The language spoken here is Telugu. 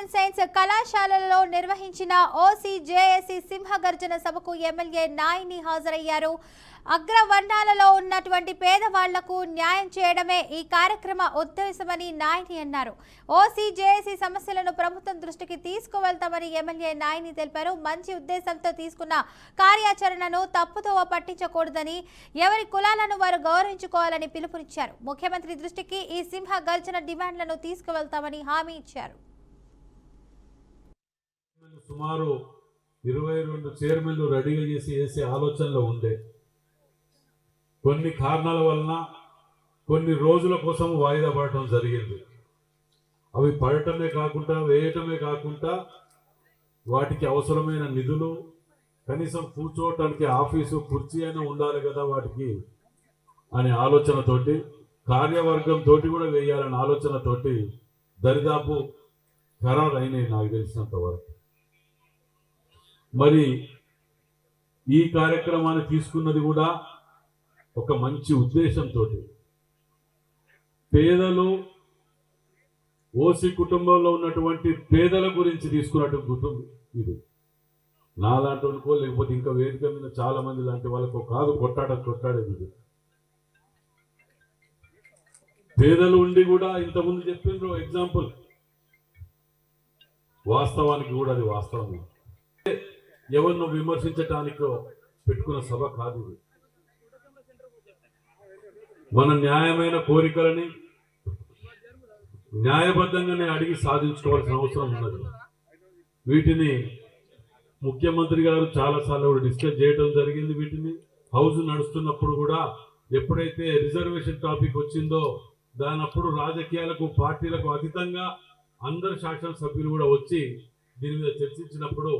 అండ్ సైన్స్ కళాశాలలో నిర్వహించిన ఓసీజేఏసీ సింహగర్జన సభకు ఎమ్మెల్యే నాయిని హాజరయ్యారు. అగ్రవర్ణాలలో ఉన్నటువంటి పేదవాళ్లకు న్యాయం చేయడమే ఈ కార్యక్రమ ఉద్దేశమని నాయిని అన్నారు. ఓసీజేఏసీ సమస్యలను ప్రభుత్వం దృష్టికి తీసుకువెళ్తామని ఎమ్మెల్యే నాయిని తెలిపారు. మంచి ఉద్దేశంతో తీసుకున్న కార్యాచరణను తప్పుదోవ పట్టించకూడదని, ఎవరి కులాలను వారు గౌరవించుకోవాలని పిలుపునిచ్చారు. ముఖ్యమంత్రి దృష్టికి ఈ సింహ గర్జన డిమాండ్లను తీసుకువెళ్తామని హామీ ఇచ్చారు. సుమారు 22 చైర్మన్లు రెడీగా చేసే ఆలోచనలో ఉండే కొన్ని కారణాల వలన కొన్ని రోజుల కోసం వాయిదా పడటం జరిగింది. అవి పడటమే కాకుండా వేయటమే కాకుండా వాటికి అవసరమైన నిధులు, కనీసం కూర్చోవటానికి ఆఫీసు కుర్చీ అయినా ఉండాలి కదా వాటికి అనే ఆలోచనతోటి, కార్యవర్గంతో కూడా వేయాలనే ఆలోచనతోటి దరిదాపు ఖరారు అయినాయి నాకు తెలిసినంత వరకు. మరి ఈ కార్యక్రమాన్ని తీసుకున్నది కూడా ఒక మంచి ఉద్దేశంతో, పేదలు ఓసీ కుటుంబంలో ఉన్నటువంటి పేదల గురించి తీసుకున్నటువంటి కుటుంబం ఇది. నాలాంటి వాళ్ళకో లేకపోతే ఇంకా వేదిక మీద చాలా మంది లాంటి వాళ్ళకో కాదు కొట్టాడేది ఇది. పేదలు ఉండి కూడా ఇంతకుముందు చెప్పిండ్రు ఎగ్జాంపుల్, వాస్తవానికి కూడా అది వాస్తవం. ఎవరినో విమర్శించటానికో పెట్టుకున్న సభ కాదు ఇది. మన న్యాయమైన కోరికలని న్యాయబద్ధంగానే అడిగి సాధించుకోవాల్సిన అవసరం ఉన్నది. వీటిని ముఖ్యమంత్రి గారు చాలాసార్లు కూడా డిస్కస్ చేయడం జరిగింది. వీటిని హౌస్ నడుస్తున్నప్పుడు కూడా ఎప్పుడైతే రిజర్వేషన్ టాపిక్ వచ్చిందో దానప్పుడు రాజకీయాలకు పార్టీలకు అతీతంగా అందరు శాసనసభ్యులు కూడా వచ్చి దీని మీద చర్చించినప్పుడు